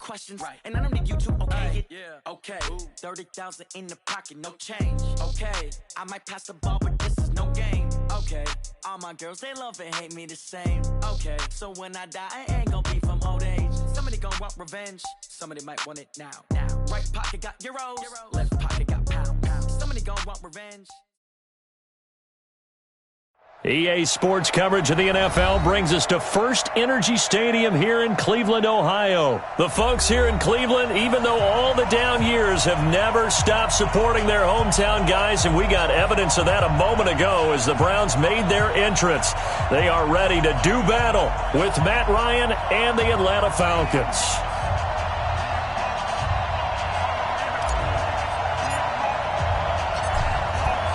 questions. Right. And I don't need you to okay it. Yeah. Okay. 30,000 in the pocket, no change. Okay. I might pass the ball, but this is no game. Okay. All my girls, they love and hate me the same. Okay. So when I die, I ain't gonna be from old age. Somebody gon' want revenge. Somebody might want it now. Right pocket got euros. Left pocket got pounds. Somebody gon' want revenge. EA Sports coverage of the NFL brings us to First Energy Stadium here in Cleveland, Ohio. The folks here in Cleveland, even though all the down years, have never stopped supporting their hometown guys, and we got evidence of that a moment ago as the Browns made their entrance. They are ready to do battle with Matt Ryan and the Atlanta Falcons.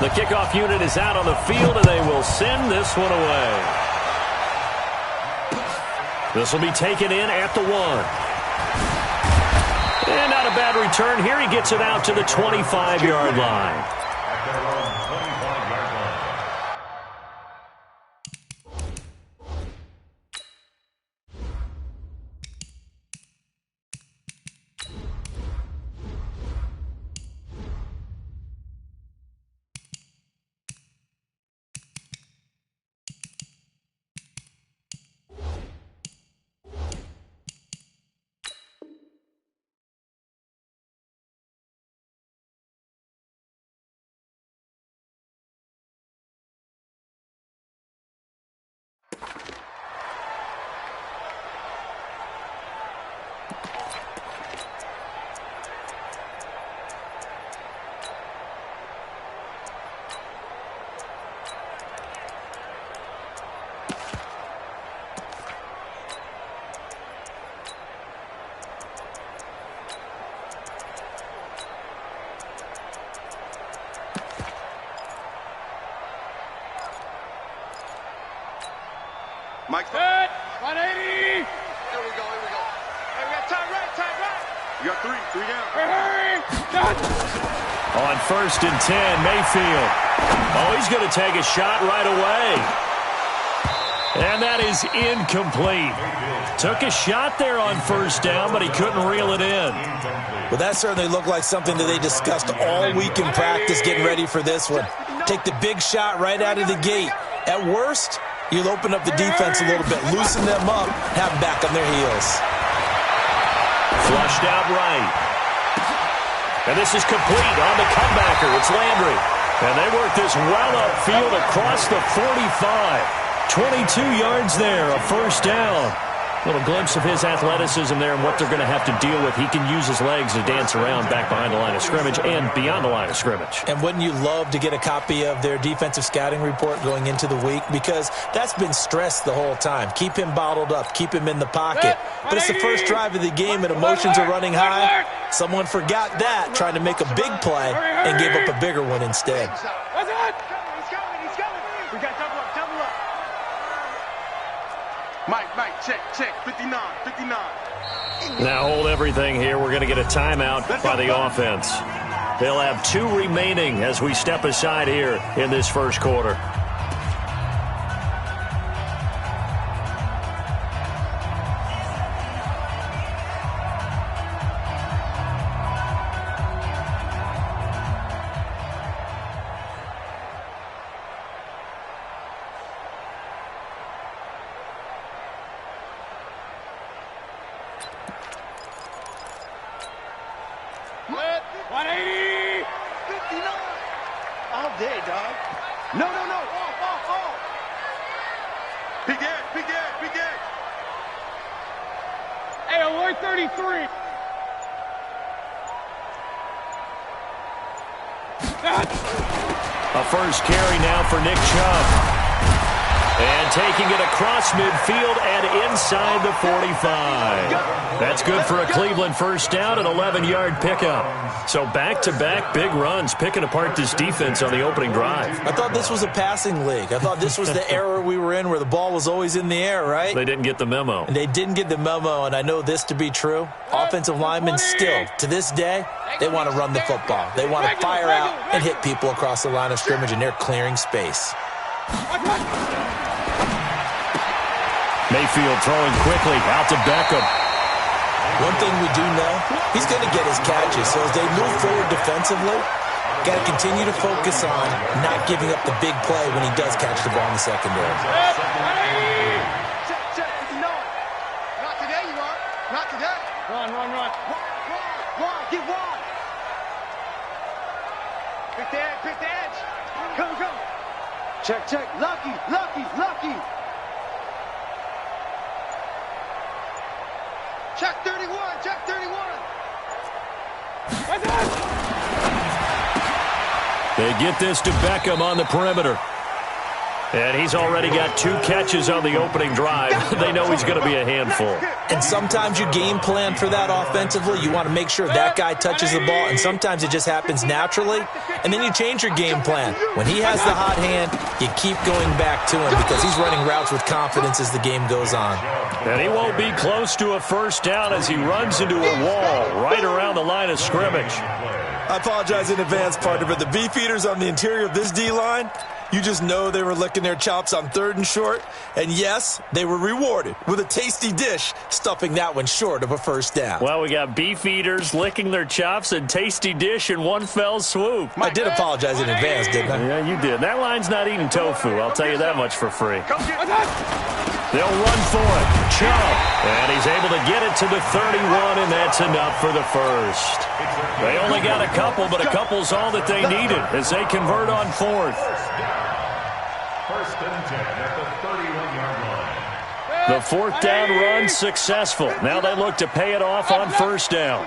The kickoff unit is out on the field, and they will send this one away. This will be taken in at the 1. And not a bad return here. He gets it out to the 25-yard line. Mike's good. 180. Here we go. Hey, we got time right. You got three down. Hurry. Done. On 1st and 10, Mayfield. Oh, he's going to take a shot right away. And that is incomplete. Took a shot there on 1st down, but he couldn't reel it in. Well, that certainly looked like something that they discussed all week in practice getting ready for this one. Take the big shot right out of the gate. At worst, you'll open up the defense a little bit, loosen them up, have them back on their heels. Flushed out right. And this is complete on the comebacker. It's Landry. And they work this well upfield across the 45. 22 yards there, a 1st down. A little glimpse of his athleticism there and what they're going to have to deal with. He can use his legs to dance around back behind the line of scrimmage and beyond the line of scrimmage. And wouldn't you love to get a copy of their defensive scouting report going into the week? Because that's been stressed the whole time. Keep him bottled up. Keep him in the pocket. But it's the first drive of the game and emotions are running high. Someone forgot that, trying to make a big play and gave up a bigger one instead. He's coming. We got double up. Mike, check. 59. Now hold everything here. We're going to get a timeout by the offense. They'll have 2 remaining as we step aside here in this first quarter. A first carry now for Nick Chubb. And taking it across midfield and inside the 45. That's good for a Cleveland 1st down, an 11-yard pickup. So back-to-back big runs, picking apart this defense on the opening drive. I thought this was a passing league. I thought this was the era we were in where the ball was always in the air, right? They didn't get the memo. And they didn't get the memo, and I know this to be true. Offensive linemen still, to this day, they want to run the football. They want to fire out and hit people across the line of scrimmage, and they're clearing space. Mayfield throwing quickly out to Beckham. One thing we do know, he's going to get his catches. So as they move forward defensively, got to continue to focus on not giving up the big play when he does catch the ball in the secondary. Check. Not today, you are. Not today. Run. Get wide. Pick the edge. Come. Check. Lucky. Check 31. They get this to Beckham on the perimeter. And he's already got 2 catches on the opening drive. They know he's going to be a handful. And sometimes you game plan for that offensively. You want to make sure that guy touches the ball, and sometimes it just happens naturally. And then you change your game plan. When he has the hot hand, you keep going back to him because he's running routes with confidence as the game goes on. And he won't be close to a first down as he runs into a wall right around the line of scrimmage. I apologize in advance, partner, but the beefeaters on the interior of this D-line, you just know they were licking their chops on 3rd and short. And yes, they were rewarded with a tasty dish, stuffing that one short of a first down. Well, we got beefeaters licking their chops and tasty dish in one fell swoop. I did apologize in advance, didn't I? Yeah, you did. That line's not eating tofu. I'll tell you that much for free. They'll run for it. Chubb. And he's able to get it to the 31, and that's enough for the first. They only got a couple, but a couple's all that they needed as they convert on 4th. First and 10 at the 31-yard line. The 4th down run successful. Now they look to pay it off on first down.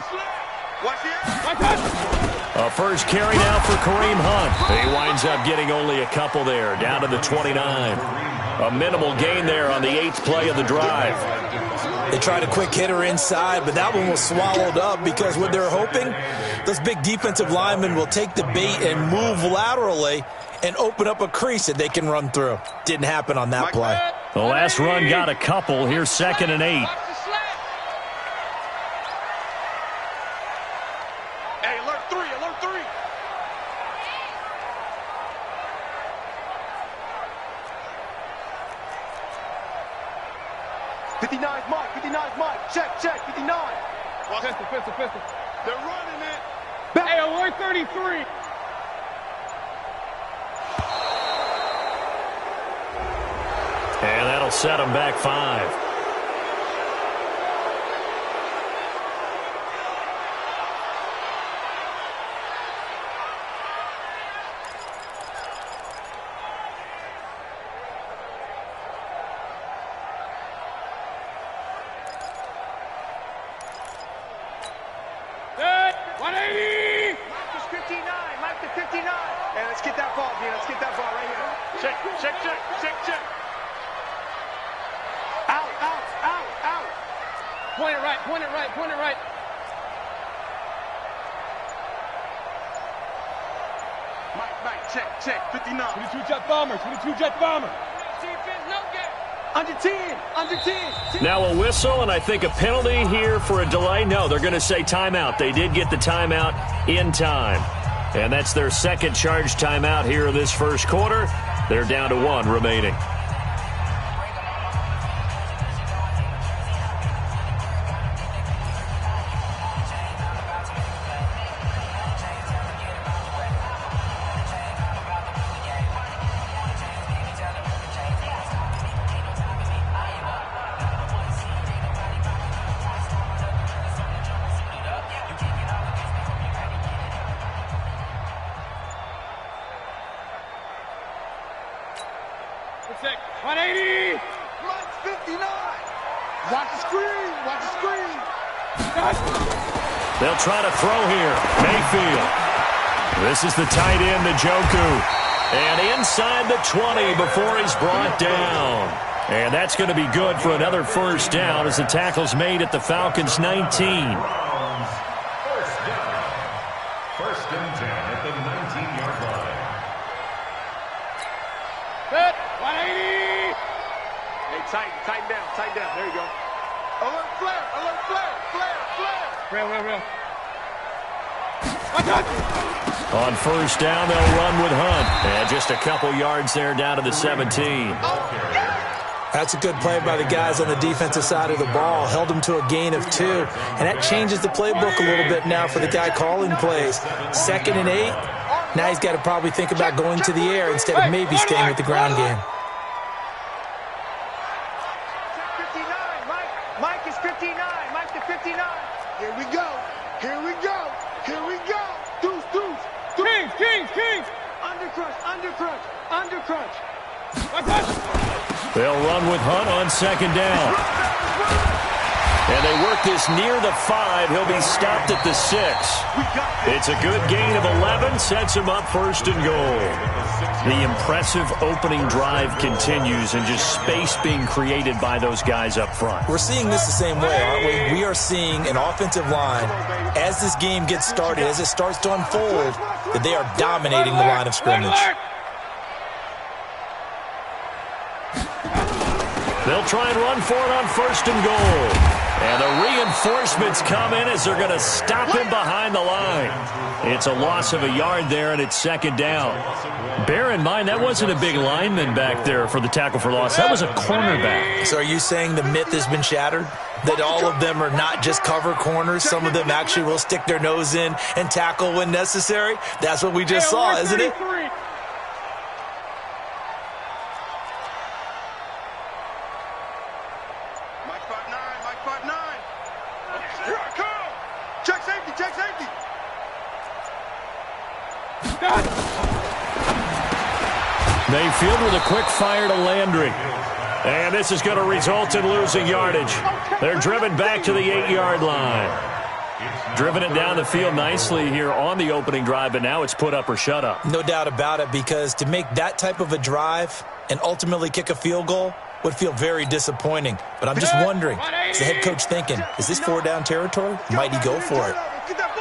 A first carry now for Kareem Hunt. He winds up getting only a couple there, down to the 29. A minimal gain there on the 8th play of the drive. They tried a quick hitter inside, but that one was swallowed up because what they're hoping, those big defensive linemen will take the bait and move laterally and open up a crease that they can run through. Didn't happen on that play. The last run got a couple. Here's 2nd and 8. Hey, alert 3. 59's Mike. Check. 59. Pistol. They're running it. Hey, alert 33. And that'll set him back 5. Mike to 59. Hey, let's get that ball, Dean. Let's get that ball right here. Check. Out. Point it right. Mike, check. 59. 22 jet bombers. Under 10. Now a whistle and I think a penalty here for a delay. No, they're going to say timeout. They did get the timeout in time. And that's their second charge timeout here in this first quarter. They're down to 1 remaining. Check. 180. Mike's 59. Watch the screen. They'll try to throw here. Mayfield. This is the tight end, Njoku. And inside the 20 before he's brought down. And that's going to be good for another first down as the tackle's made at the Falcons' 19. First and 10 at the 19-yard line. Set. 180. Hey, tighten down. There you go. Alert flare. Real. On first down, they'll run with Hunt. And just a couple yards there down to the 17. That's a good play by the guys on the defensive side of the ball. Held them to a gain of 2. And that changes the playbook a little bit now for the guy calling plays. 2nd and 8. Now he's got to probably think about going to the air instead of maybe staying with the ground game. Mike is 59. Mike to 59. Here we go. Here we go. Here we go. Deuce, deuce. Kings. Undercrunch. They'll run with Hunt on 2nd down. And they work this near the 5. He'll be stopped at the 6. It's a good gain of 11. Sets him up 1st and goal. The impressive opening drive continues and just space being created by those guys up front. We're seeing this the same way, aren't we? We are seeing an offensive line, as this game gets started, as it starts to unfold, that they are dominating the line of scrimmage. They'll try and run for it on 1st and goal. And the reinforcements come in as they're going to stop him behind the line. It's a loss of a yard there, and it's 2nd down. Bear in mind, that wasn't a big lineman back there for the tackle for loss. That was a cornerback. So are you saying the myth has been shattered? That all of them are not just cover corners? Some of them actually will stick their nose in and tackle when necessary? That's what we just saw, isn't it? Mayfield with a quick fire to Landry. And this is going to result in losing yardage. They're driven back to the 8-yard line. Driven it down the field nicely here on the opening drive, but now it's put up or shut up. No doubt about it, because to make that type of a drive and ultimately kick a field goal would feel very disappointing. But I'm just wondering, is the head coach thinking, is this 4-down territory? Might he go for it?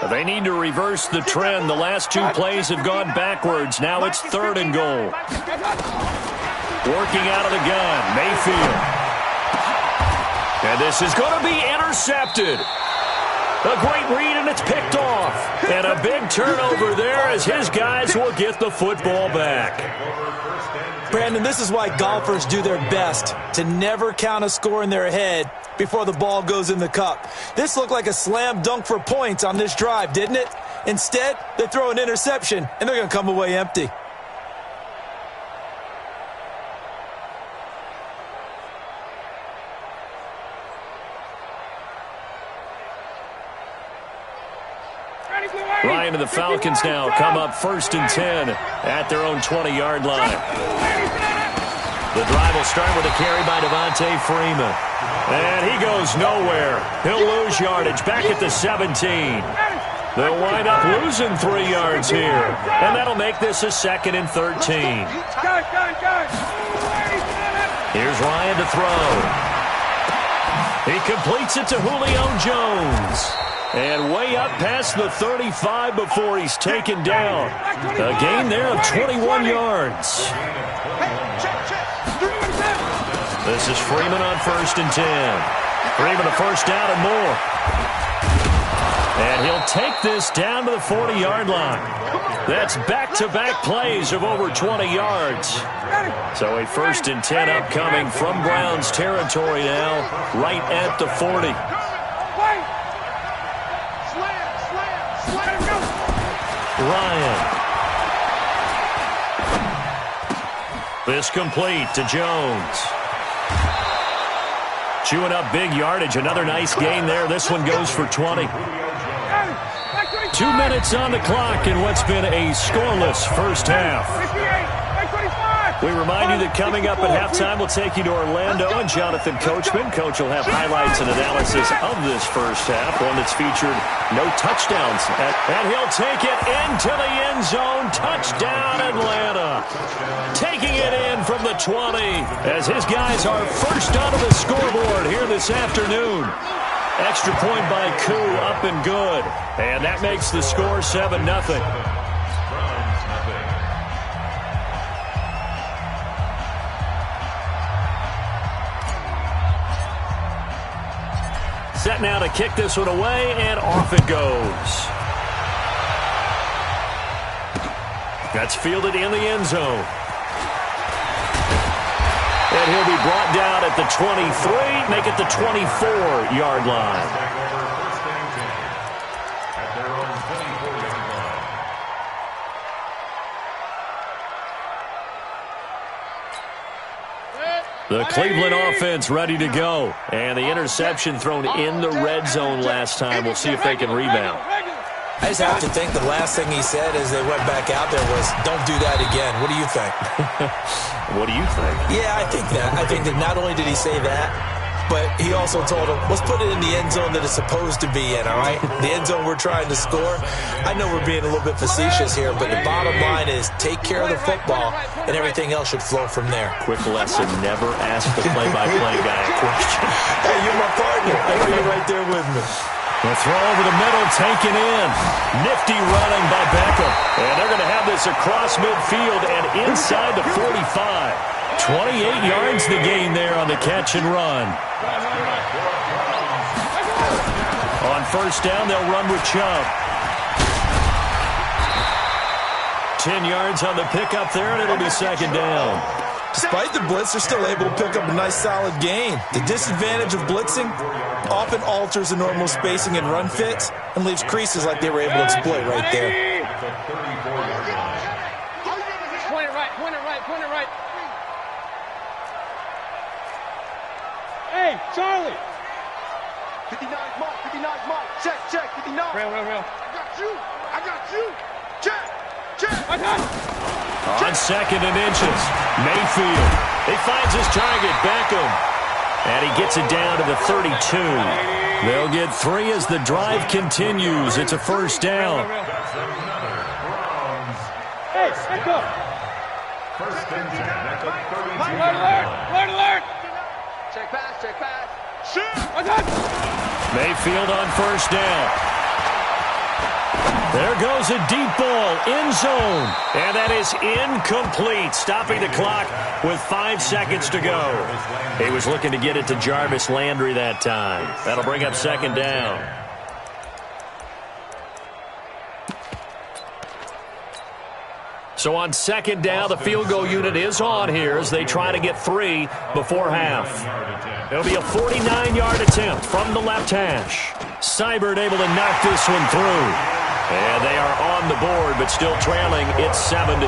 They need to reverse the trend. The last 2 plays have gone backwards. Now it's 3rd and goal. Working out of the gun, Mayfield. And this is going to be intercepted. A great read, and it's picked off. And a big turnover there as his guys will get the football back. Brandon, this is why golfers do their best to never count a score in their head before the ball goes in the cup. This looked like a slam dunk for points on this drive, didn't it? Instead, they throw an interception, and they're going to come away empty. Ryan and the Falcons now come up 1st and 10 at their own 20-yard line. The drive will start with a carry by Devontae Freeman. And he goes nowhere. He'll lose yardage back at the 17. They'll wind up losing 3 yards here. And that'll make this a 2nd and 13. Here's Ryan to throw. He completes it to Julio Jones. And way up past the 35 before he's taken down. A gain there of 21 yards. This is Freeman on 1st and 10. Freeman a 1st down and more. And he'll take this down to the 40-yard line. That's back-to-back plays of over 20 yards. So a 1st and 10 upcoming from Browns territory now, right at the 40. Ryan. This complete to Jones. Chewing up big yardage. Another nice gain there. This one goes for 20. 2 minutes on the clock in what's been a scoreless first half. We remind you that coming up at halftime, we'll take you to Orlando and Jonathan Coachman. Coach will have highlights and analysis of this first half, one that's featured no touchdowns. And he'll take it into the end zone. Touchdown, Atlanta. Taking it in from the 20 as his guys are first onto the scoreboard here this afternoon. Extra point by Koo, up and good. And that makes the score 7-0. Set now to kick this one away, and off it goes. That's fielded in the end zone. And And he'll be brought down at the 23, make it the 24-yard line. At their own 24-yard line. The Cleveland offense ready to go. And the interception thrown in the red zone last time. We'll see if they can rebound. I just have to think the last thing he said as they went back out there was, don't do that again. What do you think? What do you think? Yeah, I think that. I think that not only did he say that, but he also told him, let's put it in the end zone that it's supposed to be in, all right? The end zone we're trying to score. I know we're being a little bit facetious here, but the bottom line is take care of the football, and everything else should flow from there. Quick lesson, never ask the play-by-play guy a question. Hey, you're my partner. I know you're right there with me. The throw over the middle, taken in. Nifty running by Beckham. And they're going to have this across midfield and inside the 45. 28 yards the gain there on the catch and run. On first down, they'll run with Chubb. 10 yards on the pickup there, and it'll be second down. Despite the blitz, they're still able to pick up a nice, solid gain. The disadvantage of blitzing often alters the normal spacing and run fits and leaves creases like they were able to exploit right there. Point it right, point it right, point it right. Hey, Charlie. 59 Mike, 59 Mike. Check, 59. Real. I got you. Check. I got it. On second and inches, Mayfield. He finds his target, Beckham. And he gets it down to the 32. They'll get 3 as the drive continues. It's a first down. Hey, let's go. First and 10 at the 32. Alert. Check pass. Shoot. I got it. Mayfield on first down. There goes a deep ball, end zone. And that is incomplete, stopping the clock with 5 seconds to go. He was looking to get it to Jarvis Landry that time. That'll bring up second down. So on second down, the field goal unit is on here as they try to get 3 before half. It'll be a 49-yard attempt from the left hash. Seibert able to knock this one through. And they are on the board, but still trailing. It's 7-3.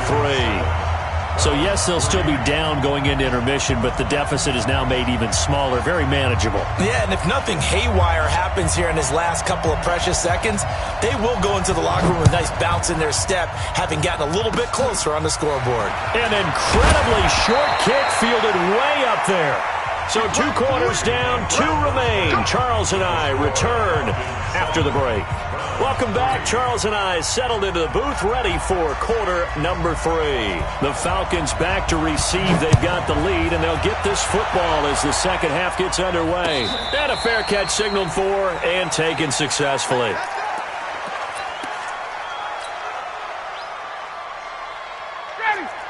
So, yes, they'll still be down going into intermission, but the deficit is now made even smaller, very manageable. Yeah, and if nothing haywire happens here in his last couple of precious seconds, they will go into the locker room with a nice bounce in their step, having gotten a little bit closer on the scoreboard. An incredibly short kick fielded way up there. So 2 quarters down, 2 remain. Charles and I return after the break. Welcome back. Charles and I settled into the booth, ready for quarter number 3. The Falcons back to receive. They've got the lead, and they'll get this football as the second half gets underway. And a fair catch signaled for and taken successfully.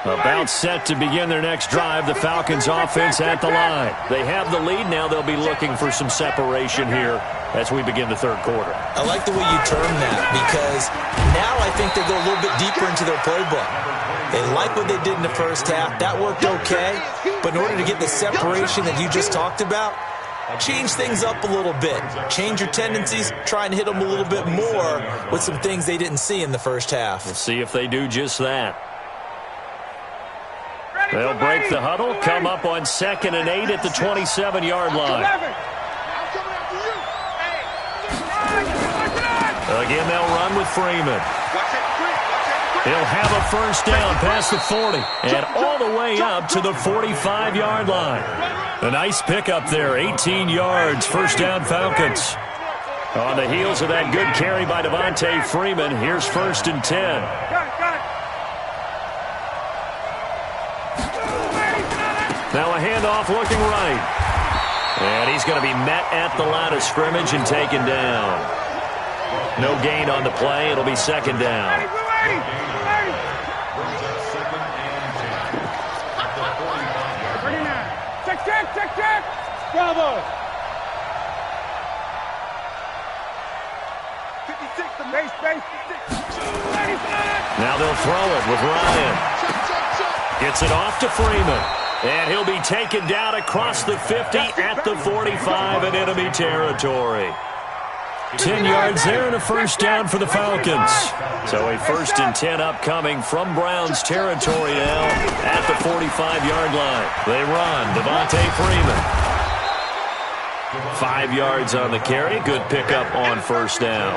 About set to begin their next drive, the Falcons offense at the line. They have the lead. Now they'll be looking for some separation here as we begin the third quarter. I like the way you term that because now I think they go a little bit deeper into their playbook. They like what they did in the first half. That worked okay. But in order to get the separation that you just talked about, change things up a little bit. Change your tendencies. Try and hit them a little bit more with some things they didn't see in the first half. We'll see if they do just that. They'll break the huddle, come up on 2nd and 8 at the 27-yard line. Again, they'll run with Freeman. He'll have a first down past the 40 and all the way up to the 45-yard line. A nice pickup there, 18 yards, first down Falcons. On the heels of that good carry by Devontae Freeman, here's 1st and 10. Now a handoff looking right. And he's going to be met at the line of scrimmage and taken down. No gain on the play. It'll be second down. Check. Bravo. 56, base. Now they'll throw it with Ryan. Gets it off to Freeman. And he'll be taken down across the 50 at the 45 in enemy territory. 10 yards there and a first down for the Falcons. So a 1st and 10 upcoming from Browns territory now at the 45-yard line. They run. Devontae Freeman. 5 yards on the carry. Good pickup on first down.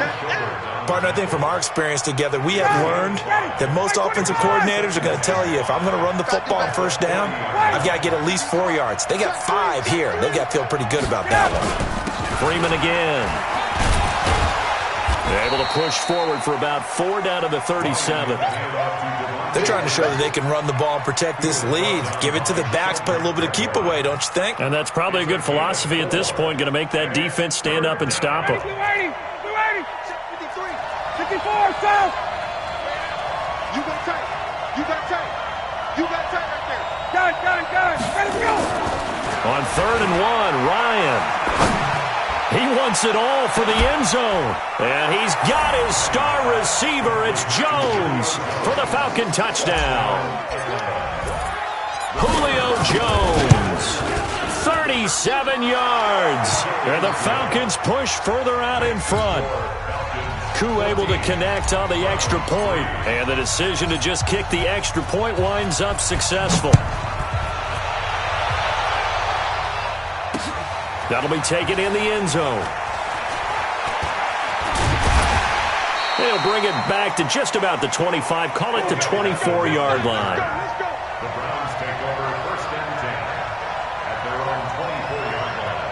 Partner, I think from our experience together, we have learned that most offensive coordinators are going to tell you, if I'm going to run the football on first down, I've got to get at least 4 yards. They got 5 here. They've got to feel pretty good about that one. Freeman again. They're able to push forward for about 4 down to the 37. They're trying to show that they can run the ball and protect this lead. Give it to the backs, play a little bit of keep away, don't you think? And that's probably a good philosophy at this point, going to make that defense stand up and stop them. 54, south. You got tight. You got tight. You got tight right there. Got it. Ready to go. On 3rd and 1, Ryan. He wants it all for the end zone. And he's got his star receiver. It's Jones for the Falcon touchdown. Julio Jones, 37 yards. And the Falcons push further out in front. Koo able to connect on the extra point. And the decision to just kick the extra point winds up successful. That'll be taken in the end zone. They'll bring it back to just about the 25. Call it the 24-yard line. The Browns take over 1st and 10 at their own 24-yard line.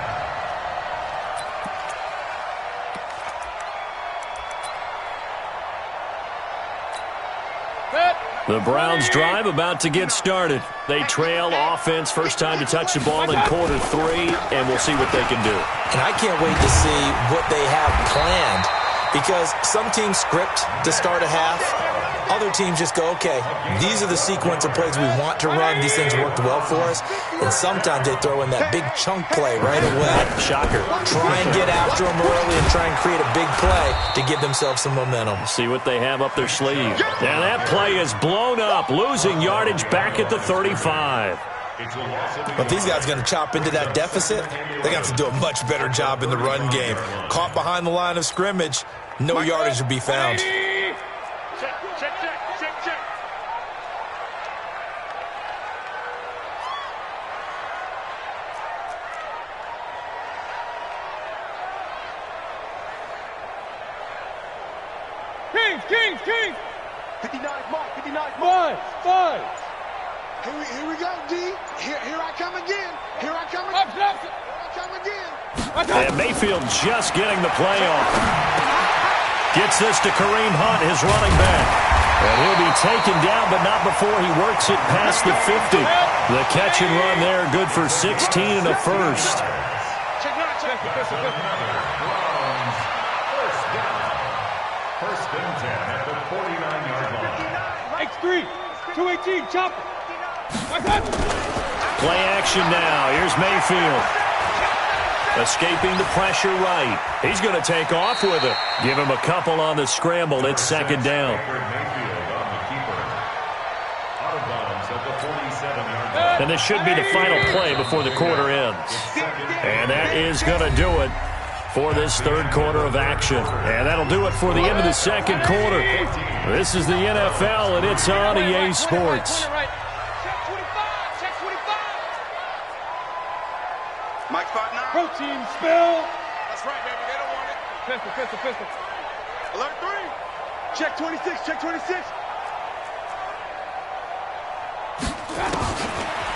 The Browns drive about to get started. They trail offense, first time to touch the ball in quarter 3, and we'll see what they can do. And I can't wait to see what they have planned, because some teams script to start a half. Other teams just go, okay, these are the sequence of plays we want to run. These things worked well for us. And sometimes they throw in that big chunk play right away. Shocker. Try and get after them early and try and create a big play to give themselves some momentum. See what they have up their sleeve. And that play is blown up, losing yardage back at the 35. But these guys are going to chop into that deficit. They got to do a much better job in the run game. Caught behind the line of scrimmage, no yardage to be found. Check. Kings. 59's mark. 5. Here we go, D. Here I come again. Here I come again. And Mayfield just getting the play off. Gets this to Kareem Hunt, his running back. And he'll be taken down, but not before he works it past the 50. The catch and run there, good for 16 and a first. Check. First and 10 at the 49-yard line. X3, 218, chop. Play action now. Here's Mayfield. Escaping the pressure right. He's going to take off with it. Give him a couple on the scramble. It's 2nd down. And this should be the final play before the quarter ends. And that is going to do it for this 3rd quarter of action. And that'll do it for the end of the 2nd quarter. This is the NFL, and it's on EA Sports. Mike 5-9. Protein spill. That's right, baby. They don't want it. Pistol. Alert 3. Check 26.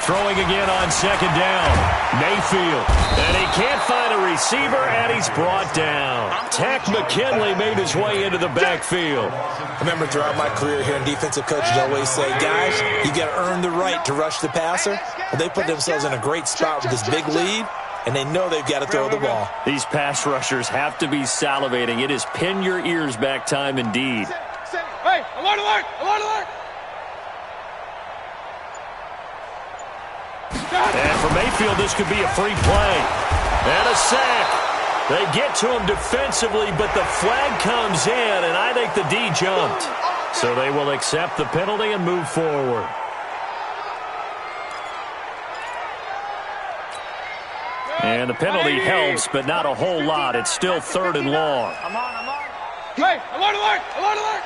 Throwing again on 2nd down. Mayfield. And he can't find a receiver, and he's brought down. Tack McKinley made his way into the backfield. I remember throughout my career here in defensive coaches always say, guys, you got to earn the right to rush the passer. Well, they put themselves in a great spot with this big lead, and they know they've got to throw the ball. These pass rushers have to be salivating. It is pin your ears back time indeed. Hey, alert! And for Mayfield, this could be a free play. And a sack. They get to him defensively, but the flag comes in, and I think the D jumped. So they will accept the penalty and move forward. And the penalty helps, but not a whole lot. It's still 3rd and long. I'm on. Hey, alert, alert, alert, alert.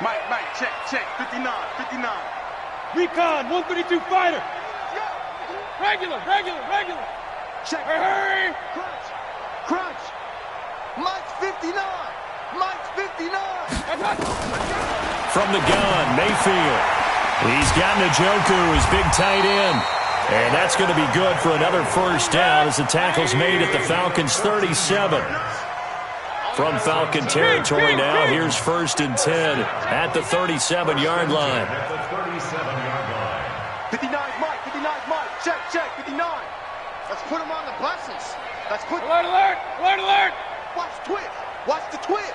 Mike, check. 59. Recon, 132 fighter. Regular. Check. Hurry. Crunch. Mike's 59. From the gun, Mayfield. He's got Njoku, his big tight end. And that's going to be good for another first down as the tackle's made at the Falcons' 37. From Falcon territory now, here's 1st and 10 at the 37-yard line. 59 Mike. Check. 59. Let's put him on the buses. Alert. Watch the twist.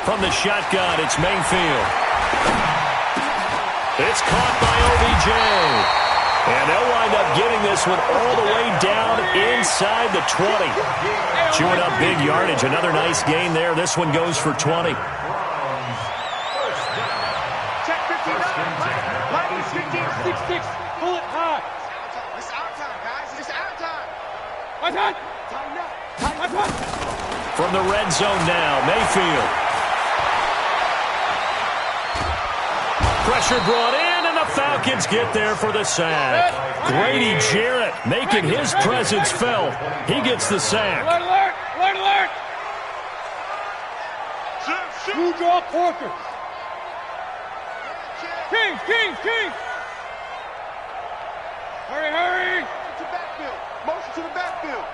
From the shotgun, it's Mayfield. It's caught by OBJ. And they'll wind up getting this one all the way down inside the 20. Chewing up big yardage. Another nice gain there. This one goes for 20. Check 59. Mike is 6-6. Pull it high. It's our time, guys. It's our time. Tighten up. From the red zone now, Mayfield. Pressure brought in, and the Falcons get there for the sack. Grady Jarrett making his presence felt. He gets the sack. Alert. Who draw Corker? King. Hurry. Motion to the backfield.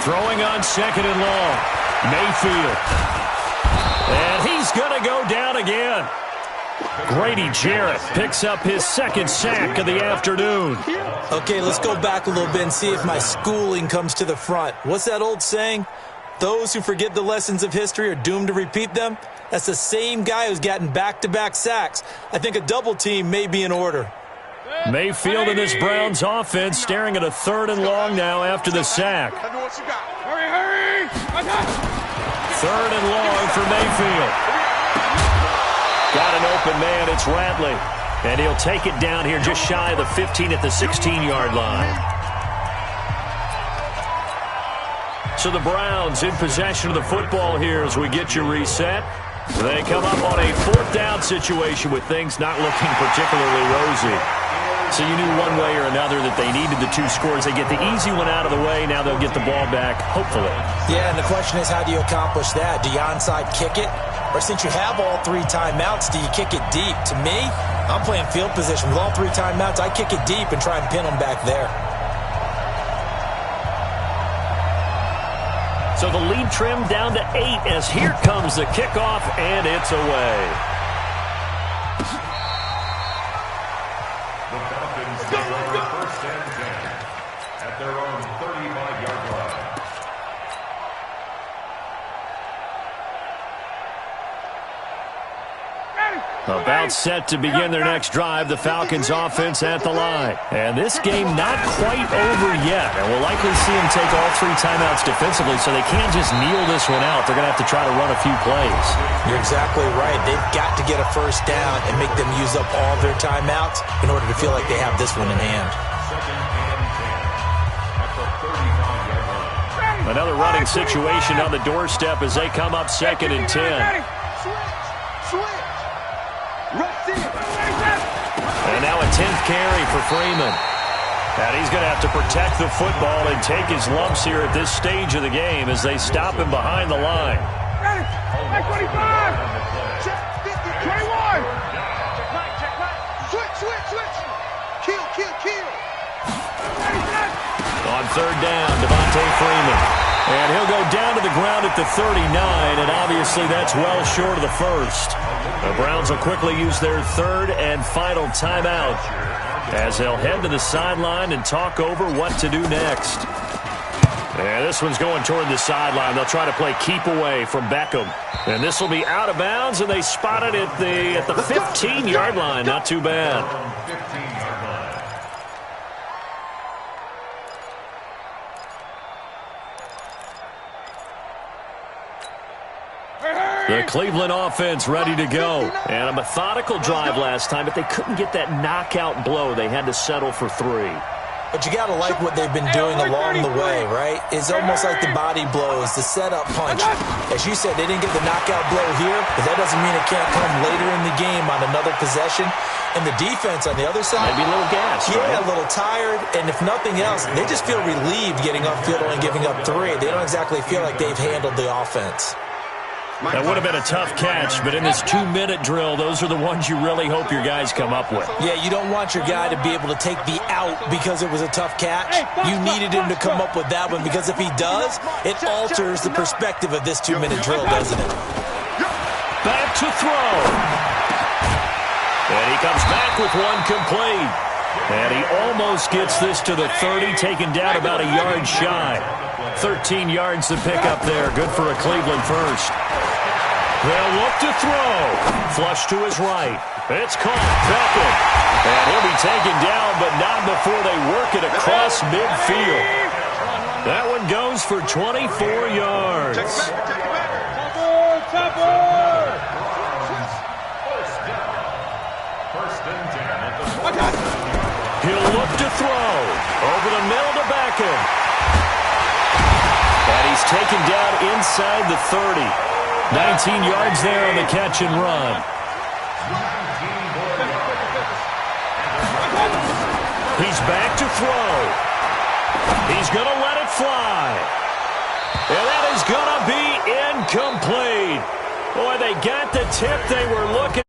Throwing on 2nd and long. Mayfield. And he's going to go down again. Grady Jarrett picks up his 2nd sack of the afternoon. Okay, let's go back a little bit and see if my schooling comes to the front. What's that old saying? Those who forget the lessons of history are doomed to repeat them. That's the same guy who's gotten back-to-back sacks. I think a double team may be in order. Mayfield and this Browns offense staring at a 3rd and long now after the sack. Hurry. 3rd and long for Mayfield. Got an open man, it's Ratley. And he'll take it down here just shy of the 15 at the 16-yard line. So the Browns in possession of the football here as we get you reset. They come up on a 4th down situation with things not looking particularly rosy. So you knew one way or another that they needed the 2 scores. They get the easy one out of the way. Now they'll get the ball back, hopefully. Yeah, and the question is, how do you accomplish that? Do you onside kick it? Or since you have all 3 timeouts, do you kick it deep? To me, I'm playing field position. With all 3 timeouts, I kick it deep and try and pin them back there. So the lead trimmed down to 8 as here comes the kickoff, and it's away. The Falcons take over 1st and 10 at their own 35-yard line. About set to begin their next drive, the Falcons offense at the line. And this game not quite over yet. And we'll likely see them take all 3 timeouts defensively, so they can't just kneel this one out. They're going to have to try to run a few plays. You're exactly right. They've got to get a first down and make them use up all their timeouts in order to feel like they have this one in hand. 2nd and 10 at the 35-yard line. Another running situation on the doorstep as they come up 2nd and 10. Switch. Rush in. And now a 10th carry for Freeman. And he's going to have to protect the football and take his lumps here at this stage of the game as they stop him behind the line. 25. Check 50. 21. Check right. Switch. Kill. On 3rd down, Devontae Freeman. And he'll go down to the ground at the 39, and obviously that's well short of the first. The Browns will quickly use their 3rd and final timeout as they'll head to the sideline and talk over what to do next. And this one's going toward the sideline. They'll try to play keep away from Beckham. And this will be out of bounds, and they spot it at the 15-yard line. Not too bad. 15-yard line. The Cleveland offense ready to go. And a methodical drive last time, but they couldn't get that knockout blow. They had to settle for 3. But you got to like what they've been doing along the way, right? It's almost like the body blows, the setup punch. As you said, they didn't get the knockout blow here, but that doesn't mean it can't come later in the game on another possession. And the defense on the other side, maybe a little gassed. Yeah, right? a little tired. And if nothing else, they just feel relieved getting upfield and giving up 3. They don't exactly feel like they've handled the offense. That would have been a tough catch, but in this 2-minute drill, those are the ones you really hope your guys come up with. Yeah, you don't want your guy to be able to take the out because it was a tough catch. You needed him to come up with that one because if he does, it alters the perspective of this 2-minute drill, doesn't it? Back to throw. And he comes back with one complete. And he almost gets this to the 30, taken down about a yard shy. 13 yards to pick up there. Good for a Cleveland first. They'll look to throw. Flush to his right. It's caught. Beckham. And he'll be taken down, but not before they work it across midfield. That one goes for 24 yards. He'll look to throw. Over the middle to Beckham. And he's taken down inside the 30. 19 yards there on the catch and run. He's back to throw. He's going to let it fly. And that is going to be incomplete. Boy, they got the tip they were looking